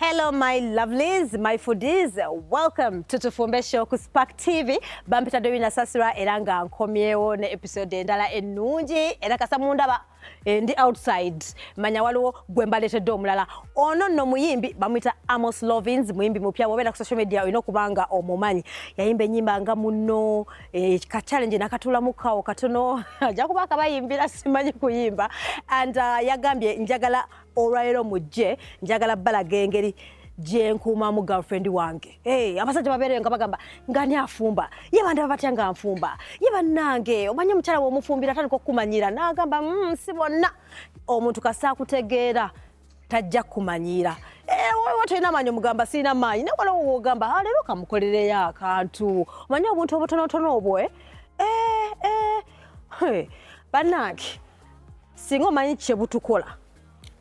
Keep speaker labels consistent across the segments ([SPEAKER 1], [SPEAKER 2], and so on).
[SPEAKER 1] Hello my lovelies, my foodies, welcome to Tufumbe show ku Spark TV. Bampita Dewina Sasira eranga nkomyewo ne episode endala ennungi era kasamundaba ndi outside manya waliwo gwembaletedde omulala ono nno muyimbi bamwita Amos Lovinz, muyimbi mupya wobera ku social media olina okubanga omumanyi yayimba ennyimba nga muno ka challenge nakatula mukawo katono ajja kuba akabayimbira simanyi kuyimba and yagambye njagala olwalero mujje njagala balaga engeri jenkuuma mu girlfriend wange abasajja babeere nga bagamba ngani afumba yebanda batya nga nfumba yebanange omanye omukyala w'omufumbira atandika okumanyira n'agamba si bonna omuntu kasa kutegeera tajja kumanyira waliwo tolina amaanyi omugamba sirina maanyi naye waliwo wogamba leero kamukolereyo akantu omanye obuntu obutonotono obwo bannange singa omanyi kye butukola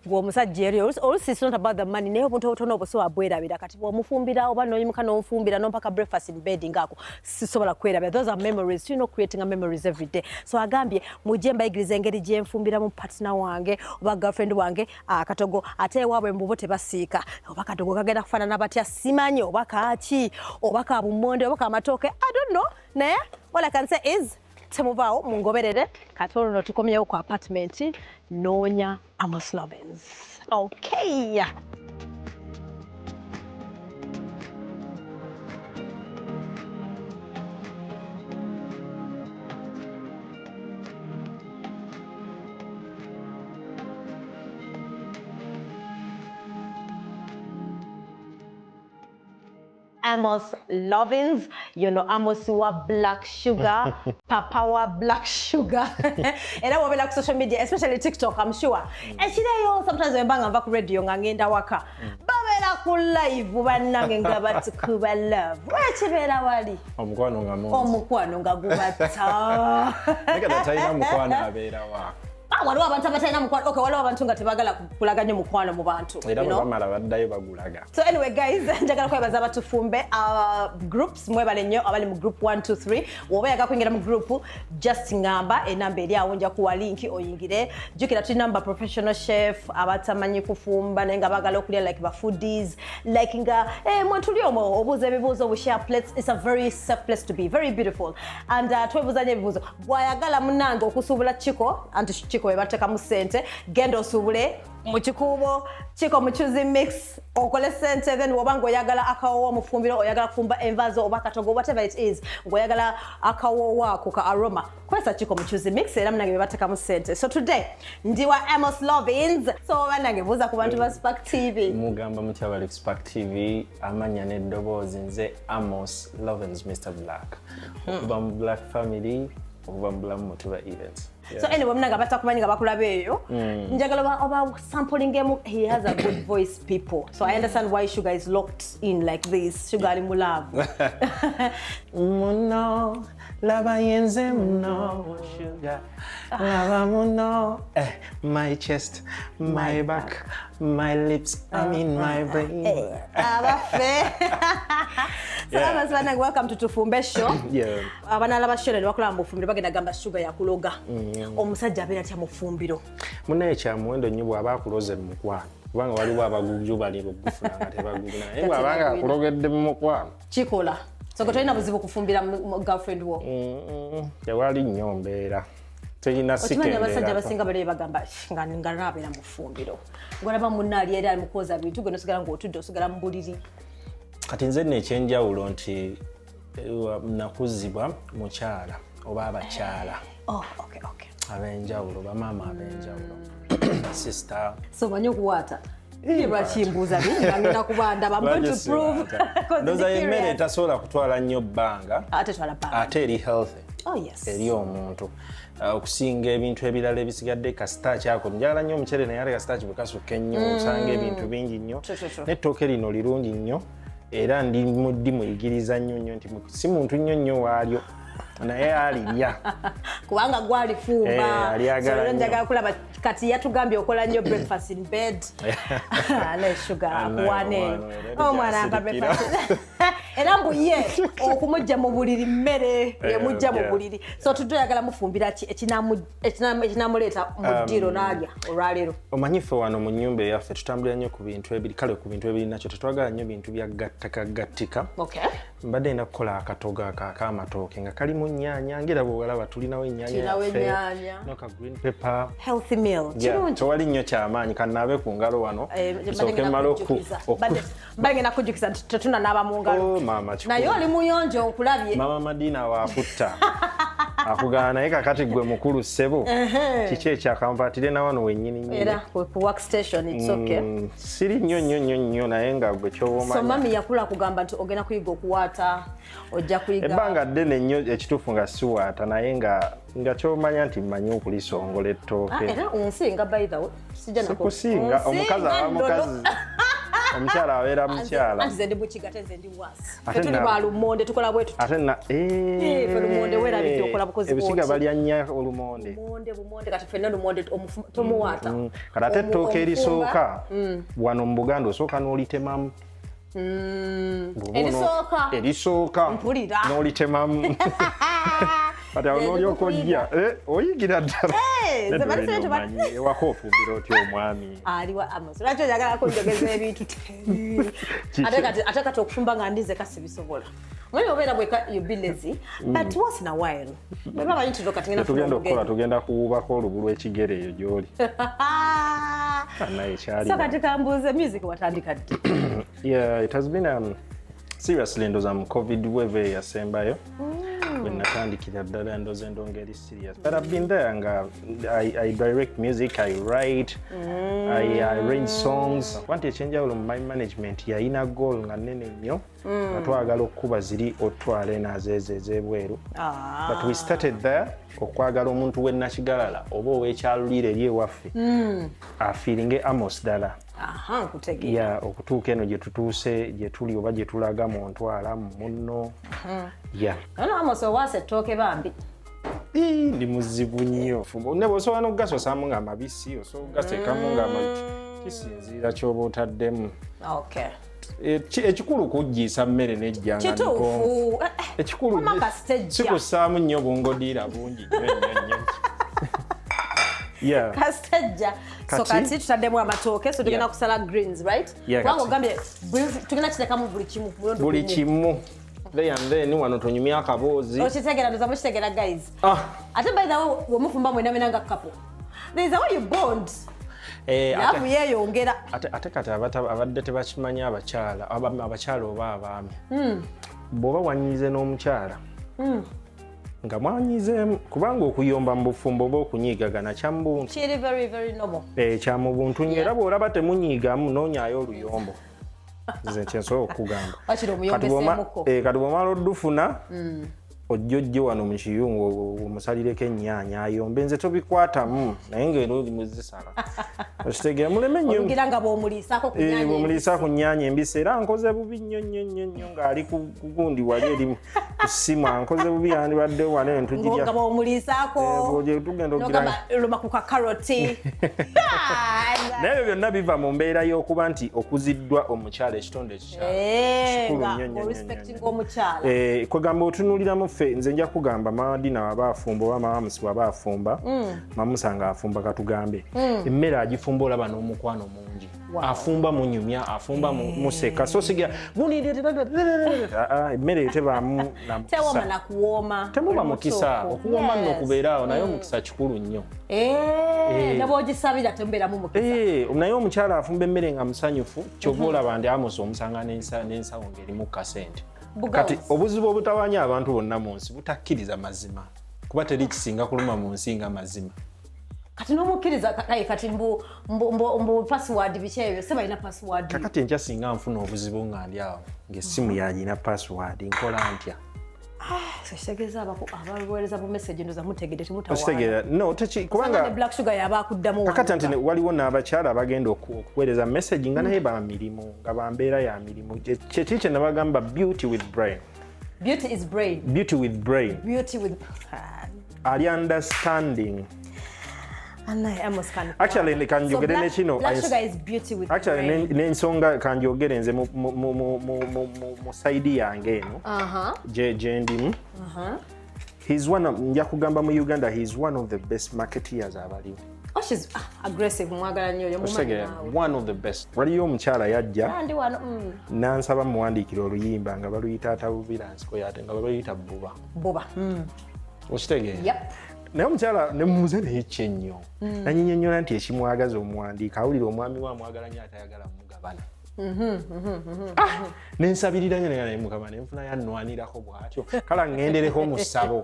[SPEAKER 1] gwomusajja eri olusi it's not about the money naye obuntu obutono obwo so abwerabira kati bw'omufumbira oba n'oyimuka n'omufumbira n'ompaka breakfast in bed ngaako sisobola kwerabira. Those are memories, you know, creating a memories every day. So agambye mujje mbayigiriza engeri gye nfumbira mu partner wange oba girlfriend wange akatogo ate ewaabwe mbubo tebasiika oba katogo kagenda kufaanana batya simanyi oba kaaki oba kabumonde oba kamatooke I don't know naye all I can say is temuvaawo mungoberere kati olwo tukomyewo ku apartment noonya Amos Lovinz. Okay. Amos Lovinz, you know Amos wa Black Shuga, Papa wa Black Shuga. And I will be like social media, especially TikTok, I'm sure. And she say sometimes when bang back radio ngenda waka. Babela ku live banange ngabati kuba love. Wachibera wali.
[SPEAKER 2] Omukwano ngamu.
[SPEAKER 1] Omukwano ngagubata.
[SPEAKER 2] Eka tayina mukwano abera wa.
[SPEAKER 1] Waliwo abantu abatalina mukwano. Okay, waliwo abantu nga tebagala kulaganya mukwano mu bantu.
[SPEAKER 2] Era bamala baddayo bagulaga.
[SPEAKER 1] So anyway guys, njagala kwebaza abatufumbe groups mwebale nnyo abali mu group 1 2 3 woba yaga kwingira mu group just ngamba enamba eri awo nja kuwa link oyingire jukira tu number professional chef abatamanyi kufumba nenga bagala okulya like ba foodies like nga mwetuli omo obuze ebibuzo we share plates. It's a very safe place to be, very beautiful and twebuzanye ebibuzo bwayagala munange okusubula chiko anti chiko webateka mu sente genda osubule mu kikubo chiko muchuzi mix okole sente then wobango oyagala akawo mufumbiro oyagala kufumba envazo oba katogo whatever it is ngoyagala akawo wako ka aroma kwesa chiko muchuzi mix era mnange bateka mu sente. So today ndiwa Amos Lovinz so banange buza ku bantu ba Spark TV
[SPEAKER 2] mugamba mutya bali Spark TV amanya neddobozi nze Amos Lovinz Mr Black kuba mu Black family okuva mu bulamu mutuba events.
[SPEAKER 1] So anyway, mnanga batakumanyi bakulabeyo. Njagala oba sampling game. He has a good voice, people. So I understand why Shuga is locked in like this. Shuga ali mu love.
[SPEAKER 2] Muno lava yenze muno Shuga. Lava muno my chest, my back, my lips, I'm in my brain.
[SPEAKER 1] Abafe. So Amos, welcome to Tufumbe show.
[SPEAKER 2] Yeah.
[SPEAKER 1] Abana laba show ne bakola mufumbiro bagenda gamba Shuga yakuloga. Omusajja abeera atya mufumbiro.
[SPEAKER 2] Munaye kya muwendo nnyo bw'aba akuloze mu mukwano. Kubanga waliwo abaguju bali bugufuna nga tebaguguna. Naye bw'abanga akulogedde mu mukwano. Kikola.
[SPEAKER 1] So tolina buzibu kufumbira girlfriend wo.
[SPEAKER 2] Tewali nnyo mbeera. Teyina sikendera.
[SPEAKER 1] Okimanyi abasajja basinga bali bagamba nga nabeera mufumbiro. Ngolaba munnaali era amukoza bintu gwe nosigala ng'otudde osigala mu buliri.
[SPEAKER 2] Kati nze n'ekyenjawulo nti nakuzibwa mukyala oba abakyala.
[SPEAKER 1] Oh, okay.
[SPEAKER 2] Abenjawulo, bamaama abenjawulo. Sister.
[SPEAKER 1] So manyi okuwaata. Lwakimbuuza ngenda kubanda I'm going to prove.
[SPEAKER 2] Ndoza yemmere etasobola kutwala nnyo bbanga. Ate eri healthy.
[SPEAKER 1] Oh yes.
[SPEAKER 2] Eri omuntu. Okusinga ebintu ebirala ebisigadde kasita kyako. Njagala nnyo omukyere naye ate kasita kibukasuka ennyo osanga ebintu bingi nnyo. N'ettooke lino lirungi nnyo. Era ndi muyigiriza nnyo nti si muntu nnyo waalyo. Naye alirya
[SPEAKER 1] kubanga gwali fumba
[SPEAKER 2] so
[SPEAKER 1] njagala kulaba kati yatugambye okola nnyo breakfast in bed. Ale Shuga wane. Omwana amba breakfast. Era mbuye okumujja mu buliri mmere yemujja mu buliri. So tudoyagala mufumbira ki ekinamuleeta mu ddiro n'alya olwaleero.
[SPEAKER 2] Omanyife wano mu nnyumba yaffe tutambulira nnyo ku bintu ebiri kale ku bintu ebiri nakyo tetwagala nnyo bintu bya gattika.
[SPEAKER 1] Okay.
[SPEAKER 2] Mbadde nina kukola akatogo ak'amatooke nga kalimu nnyaanya ngera bwe walaba tulinawo ennyaanya noka green pepper.
[SPEAKER 1] Healthy meal. Kirungi.
[SPEAKER 2] Tewali nnyo kyamaanyi kannaabe ku ngalo wano. Nsooke mmala
[SPEAKER 1] bagenda kujjukiza tetunanaaba mu ngalo.
[SPEAKER 2] Mama
[SPEAKER 1] naye oli muyonjo nkulabye.
[SPEAKER 2] Mama Madina waakutta. Akugana naye kakati gwe mukulu ssebo. Kiki ekyakampatire na wano wennyini nnyo.
[SPEAKER 1] Era ku workstation it's okay.
[SPEAKER 2] Siri nnyo naye nga gwe ky'omanyi.
[SPEAKER 1] So mami yakula kugamba nti ogenda kuyiga okuwaata ojja kuyiga.
[SPEAKER 2] Ebbanga ddene nnyo ekituufu nga siwaata naye nga ky'omanya nti mmanyi okulisongola ettooke.
[SPEAKER 1] Era onsinga by the way. Sijja nako.
[SPEAKER 2] Sikusinga omukazi aba mukazi. Omukyala abeera mukyala.
[SPEAKER 1] Nze ndi bukigate nze ndi wasi. Tuli ba lumonde tukola bwetu.
[SPEAKER 2] Ate na
[SPEAKER 1] lumonde werabidde okola bukozi bwoti.
[SPEAKER 2] Ebisiga balya nnyo olumonde.
[SPEAKER 1] Bumonde kati ffenna lumonde tomuwaata.
[SPEAKER 2] Kati ate ettooke erisooka wano mu Buganda osooka n'olitemamu. Erisooka n'olitemamu. Kati awo n'olyoka ojja oyigira ddala. Ewaka ofumbira otya omwami.
[SPEAKER 1] Aliwa Amos. Lwaki oyagala kunjogeza ebintu ate kati okufumba nga ndize kasi bisobola. Mwenye obeera bweka you be lazy, but once in a while. Baba bayinti ndo katingena
[SPEAKER 2] tugenda kuwubako olubu lw'ekigere eyo gy'oli.
[SPEAKER 1] So katika mbuze music watandika ddi?
[SPEAKER 2] Yeah, it has been seriously ndoza mu COVID wave yasembayo. When natandikira ddala ndoze ndongeri serious. But I've been there nga I direct music, I write, I arrange songs. Wanti ekyenjawulo mu my management yayina goal nga nnene nnyo. Nga twagala okuba ziri otwale nazeeze ez'ebweru. But we started there okwagala omuntu w'ennakigalala oba ow'ekyalulire eri ewaffe afiiringe Amos ddala.
[SPEAKER 1] Nkutegeera.
[SPEAKER 2] Okutuuka eno gye tutuuse gye tuli oba gye tulaga mu ntwala mu munno.
[SPEAKER 1] Ono Amos owaase ettooke bambi.
[SPEAKER 2] Ndi muzibu nnyo. Ne bw'osobola n'okugasosaamu ng'amabisi osobola okugateekamu ng'amabisi. Kisinziira ky'oba otaddemu. Ekikulu kuggiisa mmere n'ejjanga
[SPEAKER 1] kituufu.
[SPEAKER 2] Ekikulu sikussaamu nnyo bungodiira bungi nnyo.
[SPEAKER 1] Kastajja. So kati tutaddemu amatooke so tugenda kusala greens, right? Kubanga ogambye tugenda kiteekamu buli kimu. Then wano tonyumya akaboozi. Okitegeera ndoza mukitegera guys. Ate by the way wemufumba mwenamena nga couple. There is a way you bond. Labu yeeyongera.
[SPEAKER 2] Ate kati abadde tebakimanya abakyala oba abaami. Bw'oba wanyize n'omukyala. Nga mwanyizeemu kubanga okuyomba mu bufumbo oba okunyiigagana kyamubuntu.
[SPEAKER 1] Kiri very very normal.
[SPEAKER 2] Kyamubuntu era bw'olaba temunyiigamu noonyayo oluyombo. Nze kyensobola okugamba. Kati bw'omala oddufuna ojjojjo wano mu kiyungu omusalireko ennyaanya ayombe nze tobikwatamu naye ng'era oli muzisala. Okitegeera muleme nnyo.
[SPEAKER 1] Ogira nga bw'omuliisaako ku nnyaanya.
[SPEAKER 2] Bw'omuliisa ku nnyaanya embisi era nkoze bubi nnyo ng'ali ku gundi wali eri ku ssimu ankoze bubi yandibadde wano ntugirya.
[SPEAKER 1] Nga bw'omuliisaako.
[SPEAKER 2] Tugenda okugiranga.
[SPEAKER 1] Luma ku kakaroti.
[SPEAKER 2] Naye byonna biva mu mbeera y'okuba nti okuziddwa omukyala ekitonde ekikyala. Kwegamba otunuuliramu ffe nze nja kugamba Madina waba afumba oba Mamusi waba afumba. Mamusa nga afumba katugambe. Emmere agifumba olaba n'omukwano mungi. Afumba munyumya, afumba museka. So sigira emmere tebaamu na mukisa.
[SPEAKER 1] Tewoma na kuwooma.
[SPEAKER 2] Temuba mukisa. Okuwooma nno okubeeraawo naye omukisa kikulu nnyo.
[SPEAKER 1] Ne bw'ogisabira tembeeramu mukisa.
[SPEAKER 2] Naye omukyala afumba emmere nga musanyufu kyova olaba ndi Amos omusanga n'ensawo ng'erimu kasente. Kati obuzibu obutawanya abantu bonna mu nsi butakkiriza mazima. Kuba teri kisinga kuluma mu nsi nga mazima.
[SPEAKER 1] Kati n'omukkiriza kati mbu password biki ebyo se balina password.
[SPEAKER 2] Kakati enkya singa nfuna obuzibu nga ndi awo ng'essimu yagina password nkola ntya?
[SPEAKER 1] Kitegeeza abaweereza bu message ndoza mutegedde temutawaana.
[SPEAKER 2] Kitegeera no kubanga
[SPEAKER 1] Black Shuga yaba akuddamu.
[SPEAKER 2] Kakati nti waliwo n'abakyala abagenda okuweereza message nga naye ba mirimu nga bambeera ya mirimu. Kye nabagamba beauty with brain.
[SPEAKER 1] Beauty is brain.
[SPEAKER 2] Beauty with brain.
[SPEAKER 1] Beauty with
[SPEAKER 2] Ali understanding.
[SPEAKER 1] Amos can.
[SPEAKER 2] Actually kanjogere ne kino.
[SPEAKER 1] Black Shuga is beauty with.
[SPEAKER 2] Actually n'ensonga kanjogere nze mu side yange eno. Je ndimu. He's one of nja kugamba mu Uganda, he's one of the best marketeers abaliwo.
[SPEAKER 1] Oh, she's aggressive mwagala nnyo
[SPEAKER 2] mumanyi. One of the best. Waliyo omukyala yajja.
[SPEAKER 1] Ndi wano.
[SPEAKER 2] Nansaba muwandiikira oluyimba nga baluyita atabuviransi ko yate nga baluyita buba.
[SPEAKER 1] Buba.
[SPEAKER 2] Okitegeera?
[SPEAKER 1] Yep.
[SPEAKER 2] Naye omukyala ne mmuze naye kyenyo. Nanyinyonnyola nti ekimwagaza omuwandiika awulira omwami we amwagala nnyo atayagala mugabana. Nensabirira nnyo naye mukama ne nfuna yannwanirako bw'atyo kala ŋŋendereko mu ssabo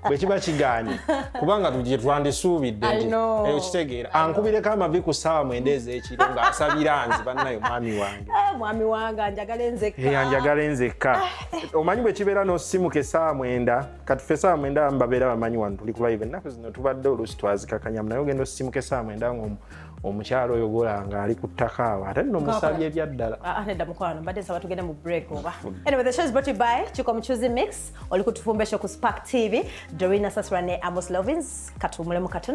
[SPEAKER 2] bwe kiba kigaanye kubanga tugye twandisuubidde nti okitegeera ankubireko amavi ku ssaawa 9 ez'ekiro ng'asabira nzi bannayo mwami wange.
[SPEAKER 1] Mwami wange
[SPEAKER 2] anjagala nzekka. Omanyi bwe kibeera n'osimuka essaawa 9 kati ffe essaawa 9 mbabeera bamanyi wano tuli ku live ennaku zino tubadde oluusi twazikakanyamu naye ogenda osimuka essaawa 9 omukyalo oyo golanga ali ku ttaka awo ate nno musabye ebyaddala.
[SPEAKER 1] Nedda mukwano mbadde nsaba tugende mu break oba. Anyway, the show is brought to you by Chiko Mchuzi Mix. Oli ku Tufumbe Show ku Spark TV. Dorina Sasura ne Amos Lovinz. Katumule mu katuna.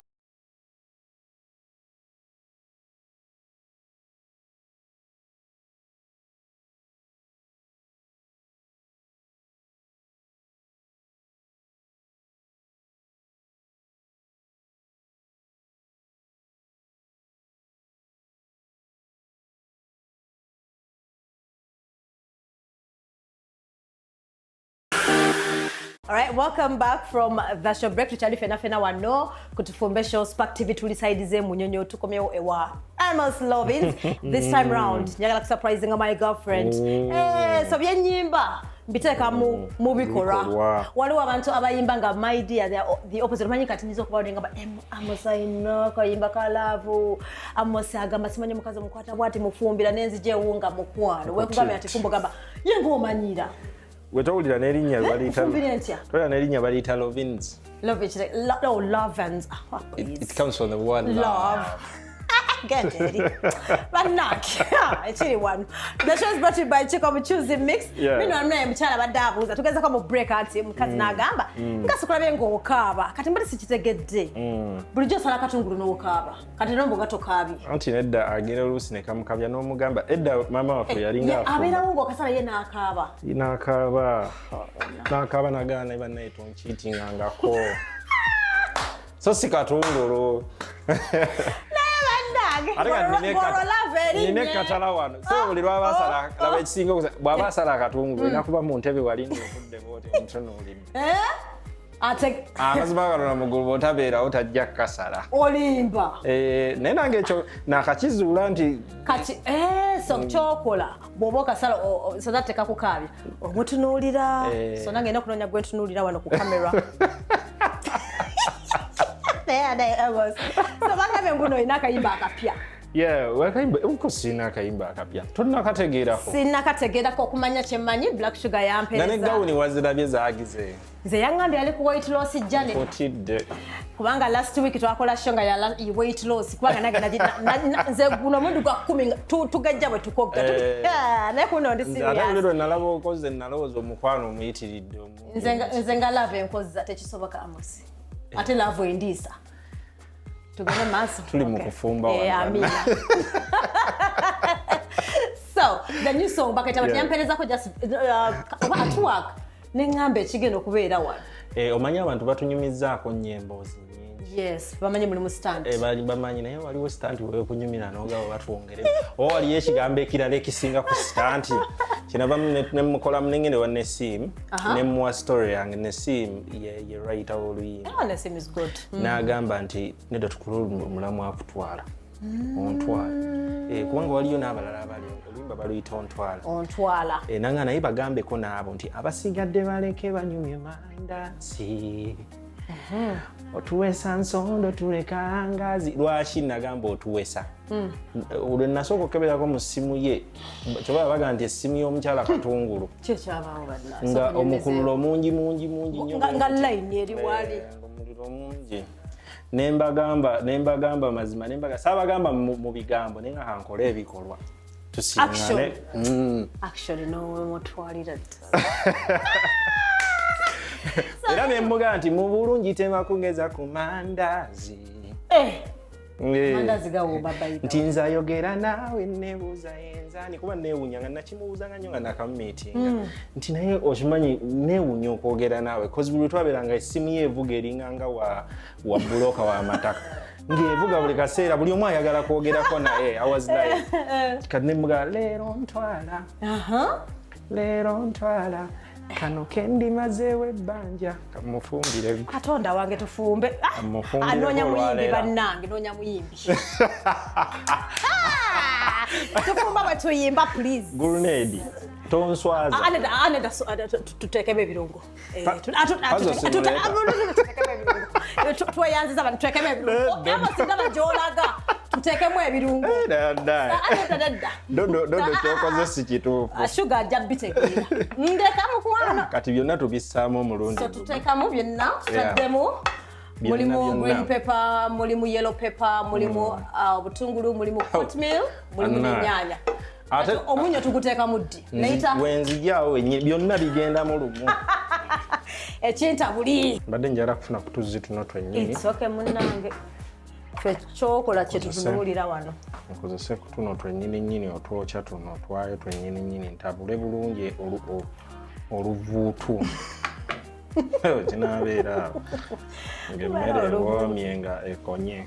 [SPEAKER 1] All right, welcome back from the show break. Tuchali fena wano Kutufumbe Show Spark TV tulisaidize munyonyo tukomeo ewa Amos Lovinz. This time round njagala surprising my girlfriend. So byenyimba mbiteka mu bikora. Waliwo abantu abayimba nga my dear the opposite manyi kati nizo kuba nga Amos ayina kayimba kalavu Amos agamba simanyi mukazi mukwata bwati mufumbira nenzije wunga mukwano. We kugamba ati fumbo gamba yengo omanyira.
[SPEAKER 2] Wetawulira n'erinnya baliyita Lovinz.
[SPEAKER 1] Lovinz.
[SPEAKER 2] It comes from the word love.
[SPEAKER 1] Get it. But not. Actually one. The show is brought to you by Chiko Mchuzi Mix. Mino amnaye mchala badabuza. Tugeza kwa mu break ati mukazi nagamba. Ngasukulabye ng'okaaba. Kati mbali sikitegedde. Bulijjo sala katungulu n'okaaba. Kati nombo gatokaabye. Anti
[SPEAKER 2] nedda agenda oluusi ne kamukabya n'omugamba. Edda mama waffe yalinga afuma.
[SPEAKER 1] Abeerawo ng'okasala ye n'akaaba.
[SPEAKER 2] N'akaaba nagana ne bannaye tonkiitingangako. So si katungulu. Nine katala wano. So buli lwabasala laba ekisinga okusa bw'abasala akatungulu nakuba mu ntebe wali n'okudde bw'oti omutono olidde. Amazima galona mugulu bw'otabeera otajja kasala.
[SPEAKER 1] Olimba.
[SPEAKER 2] Naye nange ekyo nakakizuula nti
[SPEAKER 1] kati so kyokola bw'oba okasala soza tekakukaabya omutunuulira so nange ena kunoonya gwe ntunuulira wano ku kamera. So bakabe nguno ina kayimba akapya.
[SPEAKER 2] Wakayimba uko sina kayimba akapya. Tonakategeerako.
[SPEAKER 1] Sinakategeerako okumanya kyemanyi Black Shuga yampeereza.
[SPEAKER 2] Nane gawuni wazirabye zaagize.
[SPEAKER 1] Nze yangambye ali ku weight loss journey.
[SPEAKER 2] Otidde.
[SPEAKER 1] Kubanga last week twakola show nga ya weight loss kubanga nze guno mundu gwa 10 tugajja bwe tukogga. Naye kuno ndi serious.
[SPEAKER 2] Ate lero nalaba okoze nalowooza omukwano omuyitiridde omuntu.
[SPEAKER 1] Nze nga love enkoza tekisoboka Amos. Ate love endisa. Tugane maso.
[SPEAKER 2] Tuli mu kufumba wano.
[SPEAKER 1] Amina. So, the new song bakati yampereza ko just at work. Nengambe ekigeno kubeera wano.
[SPEAKER 2] Omanyi abantu batunyumizaako nnyembo nyingi.
[SPEAKER 1] Yes, bamanyi muli mu stand.
[SPEAKER 2] Bamanyi naye waliwo stand wewe kunyumira n'ogaba batwongereza. Waliyo ekigambo ekirala ekisinga ku stand. Kinava ne mukola munengene wa Nesim, ne muwa story yange Nesim ye writer oluyimba.
[SPEAKER 1] Nesim is good.
[SPEAKER 2] N'agamba nti nedda tukulu mulamu akutwala. Ontwala. Kubanga waliyo n'abalala abali oluyimba baluyita ontwala.
[SPEAKER 1] Ontwala.
[SPEAKER 2] Nanga naye bagambeko n'abo nti abasigadde baleke banyumye mandazi. Otuwesa nsondo tuleka ngazi. Lwaki nagamba otuwesa? Olwe nasooka okukeberako mu ssimu ye. Kyoba baga nti essimu y'omukyala katungulu.
[SPEAKER 1] Kyo kyabaawo badala.
[SPEAKER 2] Nga omukululo mungi nnyo.
[SPEAKER 1] Nga line eri wali.
[SPEAKER 2] Omuliro mungi. Nembagamba mazima saabagamba mu bigambo naye nga kankole ebikolwa. Tusiŋŋane.
[SPEAKER 1] Actually no mutwalira.
[SPEAKER 2] Era ne mbuga nti mu bulungi tema kugeza ku mandazi.
[SPEAKER 1] Mandazi gawo baba ida.
[SPEAKER 2] Nti nze ayogera naawe neebuuza enzani kuba neewunya nga nakimubuuzanga nnyo nga nakamumiitinga nti naye okimanyi neewunya okwogera naawe kozi buli twabeeranga essimu ye evuga eringa wa buloka wa mataka ng'evuga buli kaseera buli omu ayagala kwogerako naye I was like kati ne mbuga leero ntwala kano kendimazeewo ebbanja kamufumbire
[SPEAKER 1] Katonda wange Tufumbe anoonya muyimbi bannange noonya muyimbi Tufumbe batuyimba please
[SPEAKER 2] Grenade tonswaza
[SPEAKER 1] aneda tutekeme ebirungo tweyanziza abantu tutekeme ebirungo amasinga bajolaga tutekemu ebirungo
[SPEAKER 2] dodo kyokoze si kituufu
[SPEAKER 1] Shuga ajja bitegeera ndekamu kwana
[SPEAKER 2] kati byonna tubissaamu omulundi
[SPEAKER 1] so tutekamu byonna tutaddemu mulimu green pepper mulimu yellow pepper mulimu obutungulu mulimu oatmeal mulimu n'ennyaanya ate omunyo tuguteeka muddi later
[SPEAKER 2] wenzijaawo byonna bigenda mu lumu
[SPEAKER 1] ekinta buli
[SPEAKER 2] mbadde njala kufuna kutuzi tuno twennyini
[SPEAKER 1] it's okay munnange ffe kyokola kye tutunuulira wano
[SPEAKER 2] nkozese kutuno twennyini nnyini otwokya tuno twayo twennyini nnyini ntabule bulungi oluvuutu kinaabeera awo ng'emmere ewoomye nga ekonye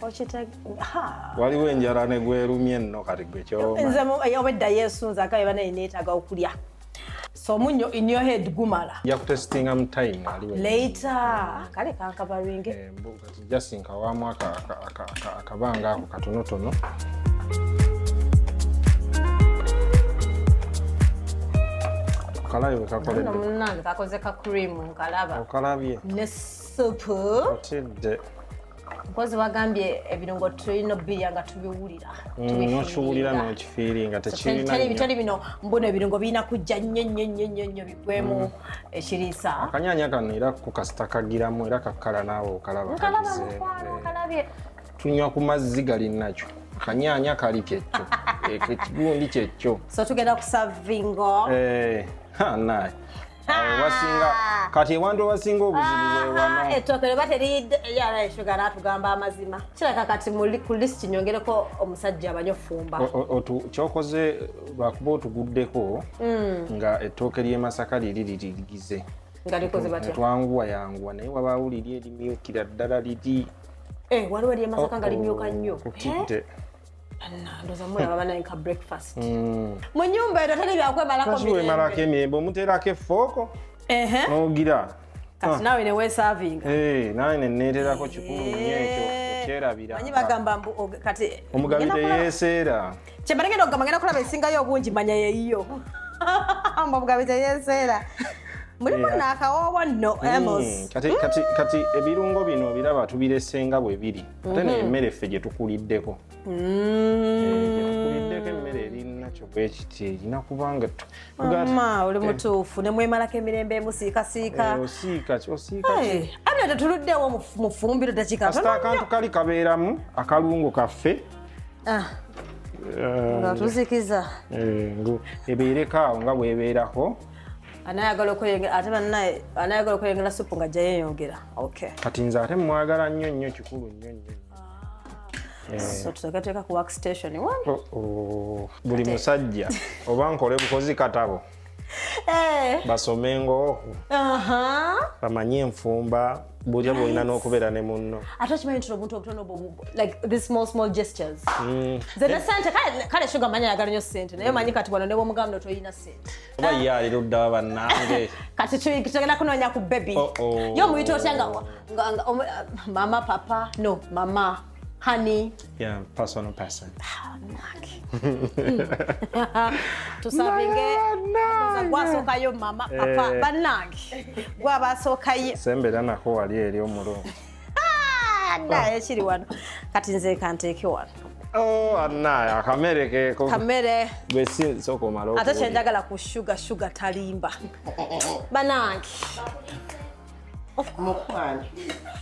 [SPEAKER 2] waliwo enjala ne gwerumye nno kati gwe kyoma
[SPEAKER 1] nze obedda yeesunza akabe banaye neetaaga okulya so omunyo in your head gumala
[SPEAKER 2] ja kutesitinga mu time aliwe
[SPEAKER 1] later kale kankabalwinge
[SPEAKER 2] kati jasinka waamu akabanga ako katonotono Kalabye kakoledde.
[SPEAKER 1] Munnange kakoze ka cream nkalaba.
[SPEAKER 2] Okalabye.
[SPEAKER 1] Ne soup.
[SPEAKER 2] Otidde.
[SPEAKER 1] Mpozi bagambye ebirungo tulina bbiya nga tubiwulira.
[SPEAKER 2] Nokiwulira n'okifiiringa tekirina.
[SPEAKER 1] Bitali bino mbona ebirungo birina kujja nnyo biggwemu ekiriisa.
[SPEAKER 2] Akanyanya kano era kukasita kagiramu era kakala naawe okalaba.
[SPEAKER 1] Okalabye.
[SPEAKER 2] Tunywa ku mazzi gali nakyo. Akanyanya kali kyekyo. Ekigundi kyekyo.
[SPEAKER 1] So tugenda kusavingo.
[SPEAKER 2] Naye wasinga kati ewantu wasinga obuzibu bwe wano
[SPEAKER 1] ettooke lwe bateriyidde eyala Shuga n'atugamba amazima kiraka kati ku lisiti nyongereko omusajja abanyo fumba
[SPEAKER 2] kyokoze lwakuba otuguddeko nga ettooke ly'e Masaka liri lirigize
[SPEAKER 1] nga likoze batya
[SPEAKER 2] twanguwa yanguwa naye wabaawo liri erimyukira ddala liri
[SPEAKER 1] waliwo ery'e Masaka nga limyuka nnyo
[SPEAKER 2] kutidde
[SPEAKER 1] ndoza mulaba banaye nka breakfast mu nnyumba eno teri byakwemalako
[SPEAKER 2] wemalako emiyembe omuteerako effooko n'ogira
[SPEAKER 1] kati naawe ne weesavinga
[SPEAKER 2] naawe neneeterako kikulu nnyo ekyo okyerabira
[SPEAKER 1] manyi bagamba kati
[SPEAKER 2] omugabi teyeeseera
[SPEAKER 1] kyemba negenda okugamba ngenda kulaba esingayo obungi manya yeeyo mba omugabi teyeeseera mulimu n'akawoowo nno Amos
[SPEAKER 2] kati ebirungo bino biraba tubiresenga bwe biri ate n'emmere ffe gye tukuliddeko emmere erinakyo bwekiti erina kubanga
[SPEAKER 1] oli mutuufu ne mwemalako emirembe emusiikasiika
[SPEAKER 2] osiika
[SPEAKER 1] ano tetuluddewo mu ffumbiro dakika
[SPEAKER 2] kasita akantu kali kabeeramu akalungo kaffe
[SPEAKER 1] nga tuzikiza
[SPEAKER 2] ebeereko awo nga bwebeerako
[SPEAKER 1] anayagala okweyongera supu nga gyayeyongera
[SPEAKER 2] kati nze ate mwagala nnyo kikulu nnyo
[SPEAKER 1] so tuteekateeka ku workstation
[SPEAKER 2] buli musajja oba nkole bukozi katabo basomengo bamanye enfumba bwotya bwolina n'okubeera ne munno
[SPEAKER 1] ate okimanyi nti obuntu obutono like these small gestures nze ne sente kale Shuga manyi ayagala nnyo sente naye manyi kati wano ne bwomugamba toyina sente
[SPEAKER 2] oba ye alira oddawa bannange
[SPEAKER 1] kati tugenda kunoonya ku baby ye omuyita otya nga mama papa no mama honey
[SPEAKER 2] personal person
[SPEAKER 1] tusavinge gwasookayo mama papa bannange gwabasookayo
[SPEAKER 2] sembera nako wali eri omulungi
[SPEAKER 1] naye kiri wano kati nze kanteeke wano
[SPEAKER 2] anaye akamere keeko
[SPEAKER 1] kamere
[SPEAKER 2] gwe sooka omala
[SPEAKER 1] ate kyenjagala ku Shuga talimba bannange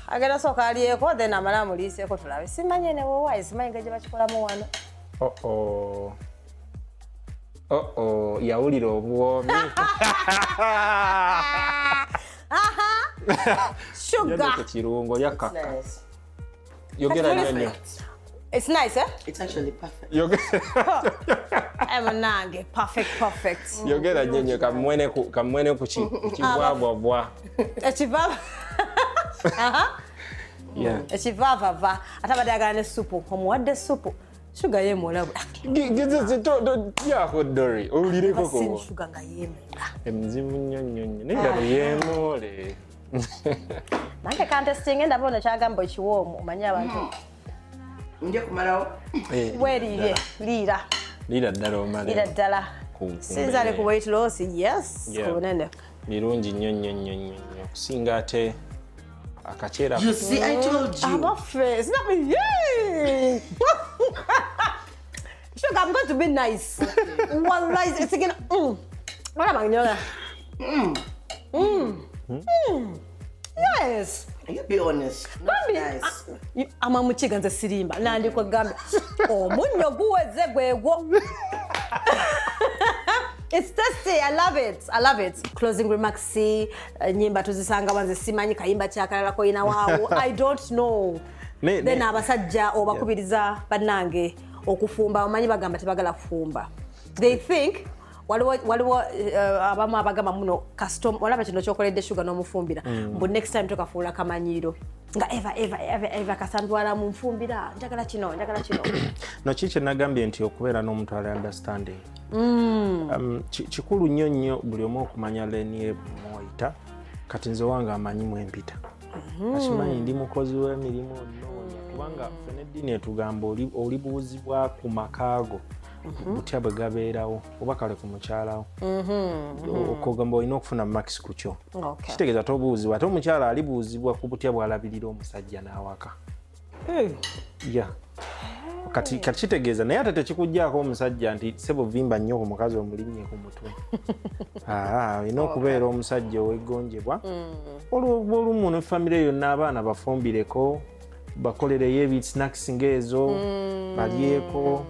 [SPEAKER 1] agenda sooka alyeko then amala amuliiseeko tulabe simanyi newowayi simanyi nga gye bakikolamu wano
[SPEAKER 2] yawulira obuwoomi
[SPEAKER 1] Shuga
[SPEAKER 2] kirungo yakkaka Yogera nyonyo.
[SPEAKER 1] It's nice, eh?
[SPEAKER 3] It's actually perfect.
[SPEAKER 1] I'm nange perfect.
[SPEAKER 2] Yogera nyonyo kamwene ku kibwabwa.
[SPEAKER 1] Ekivava.
[SPEAKER 2] Yeah.
[SPEAKER 1] Ekivava atabadagala ne supu omuwadde supu Shuga yemola.
[SPEAKER 2] Gize to yako dori olireko ko.
[SPEAKER 1] Shuga nga yemola.
[SPEAKER 2] Emzimu nyonyo ne yaro yemole.
[SPEAKER 1] Nange contesting ndabona kyagamba ekiwoomu omanya abantu.
[SPEAKER 3] Nje kumalawo.
[SPEAKER 1] Weriye lira
[SPEAKER 2] Ddala omale.
[SPEAKER 1] Lira ddala. Sinzale ku weight loss, yes. Kubonene.
[SPEAKER 2] Mirungi nyonyo kusinga ate akachera.
[SPEAKER 3] You see, I told you.
[SPEAKER 1] I'm off face. Not me. Yay! Sugar, I'm going to be nice. One nice. It's again. What am I doing? Yes.
[SPEAKER 3] You be honest. Not nice.
[SPEAKER 1] I'm a muchiga nze sirimba. Nandi kwa gambe. Munyo guweze gwego. It's tasty. I love it. Closing remarks. See, nyimba tuzisanga wanze simanyi kayimba kyakalala ko ina wawo. I don't know. Then abasajja obakubiriza bannange okufumba amanyi bagamba tebagala kufumba. They think waliwo abamu abagamba muno custom walaba kino kyokoledde Shuga n'omufumbira mbu next time tokafuula kamanyiro nga eva kasandwala mu nfumbira njagala kino
[SPEAKER 2] no chiche nagambye nti okubeera n'omuntu ali understanding kikulu nnyo buli omu okumanya leni moita kati nze wange amanyi mu empita akimanyi ndi mukozi w'emirimu onnoonya kubanga ffe n'eddiini etugamba olibuuzibwa ku makaago butya bwe gabeerawo oba kale ku mukyalawo okugamba olina okufuna max ku kyo kitegeeza tobuuzibwa ate omukyala alibuuzibwa ku butya bw'alabirira omusajja n'awaka kati kitegeeza naye ate tekikuggyako omusajja nti sebo vimba nnyo ku mukazi omulinnye ku mutwe olina okubeera omusajja oweggonjebwa olumu ne famire yonna abaana bafumbireko bakolereyo ebisnacks ng'ezo balyeko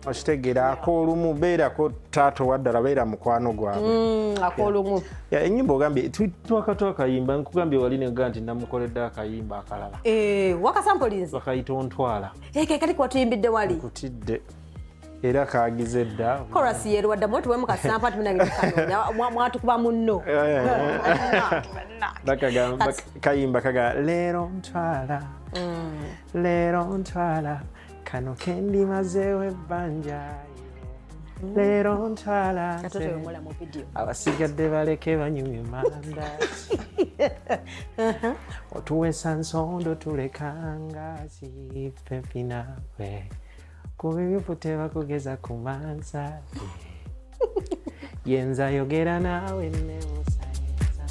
[SPEAKER 2] okitegeera ak'olumu beerako taato waddala beera mukwano gwabwe
[SPEAKER 1] ak'olumu
[SPEAKER 2] ennyimba ogambye twakatwa akayimba nkugambye wali nega nti namukoledde akayimba akalala
[SPEAKER 1] wakasampolinzi
[SPEAKER 2] bakayita ontwala
[SPEAKER 1] kati kwatuyimbidde wali
[SPEAKER 2] kutidde era kaagize dda
[SPEAKER 1] korasi yerwadda mwatu wemu kasampa tuminagikano mwatukuba munno
[SPEAKER 2] kayimba kaga leero ntwala kano kendi mazewe ebbanja leero ntwala abasigadde baleke banyumye mandazi otuwesa nsondo tulekangazi pepinawe kuba ebifu tebakugeza ku mansazi yenza yogera naawe nemusayenza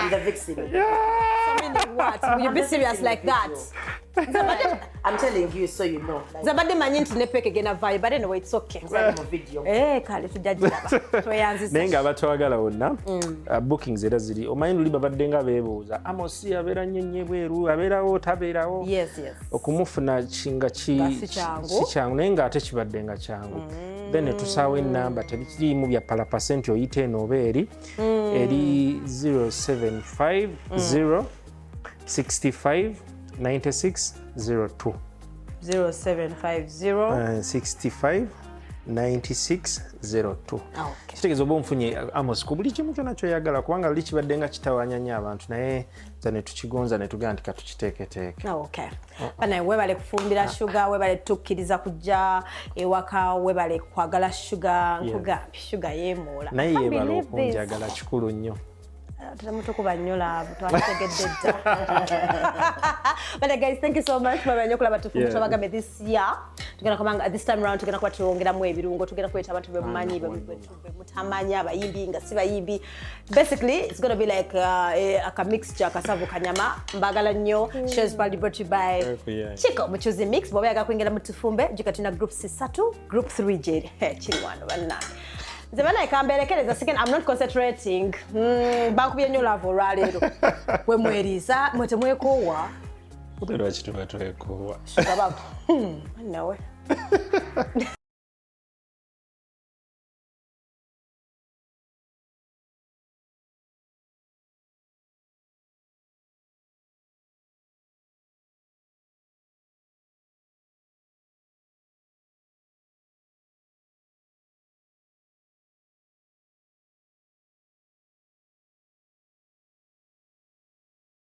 [SPEAKER 3] I'm the vixen.
[SPEAKER 1] What? Will you be serious like that?
[SPEAKER 3] I'm telling you so you know.
[SPEAKER 1] Zabade manyinti nepeke gena vibe, but anyway, it's okay.
[SPEAKER 3] Video.
[SPEAKER 1] Kale tujajiraba. Toyanzisa.
[SPEAKER 2] Nenga abatwagala wonna bookings era ziri. Omanyi luli babadde nga beebuuza. Amos abeera nnyo bweru, abeerawo tabeerawo.
[SPEAKER 1] Yes.
[SPEAKER 2] Okumufuna kinga si kyangu naye ng'ate kibadde nga kyangu. Then tusaawa ennamba tebikirimu bya palapasenti oyite eno oba eri 075 65 96 02
[SPEAKER 1] 0750
[SPEAKER 2] 65 96 02 kitegeeza oba omufunye Amos ku buli kimu kyonna kyoyagala kubanga luli kibadde nga kitawanya nnyo abantu naye nze ne tukigonza ne tugamba nti katukiteeketeeke
[SPEAKER 1] banaye webale kufumbira Shuga webale tukkiriza kujja ewaka webale kwagala Shuga nkugambye Shuga yeemoola
[SPEAKER 2] naye yeebala okunjagala kikulu nnyo
[SPEAKER 1] tutamutukuba nnyo laavu twakitegedde dda but guys thank you so much babanya okulaba Tufumbe twabagambe this year tugenda kubanga this time around tugenda kuba tuwongeramu ebirungo tugenda kweta abantu bemumanyi bemutamanya abayimbi nga si bayimbi basically it's going to be like a mixture akasavu kanyama mbagala nnyo shows probably brought to you by Chico Muchuzi Mix bw'oba yaga kwingira mu Tufumbe jika tuna group 3 group 3 jeri kiri wano bannange Zemana ikamberekereza second I'm not concentrating. Bankubye nnyo love olwaleero. We mweriza mwete mwekowa.
[SPEAKER 2] Ubero kitu batwekowa.
[SPEAKER 1] Shuga baba. Nawe.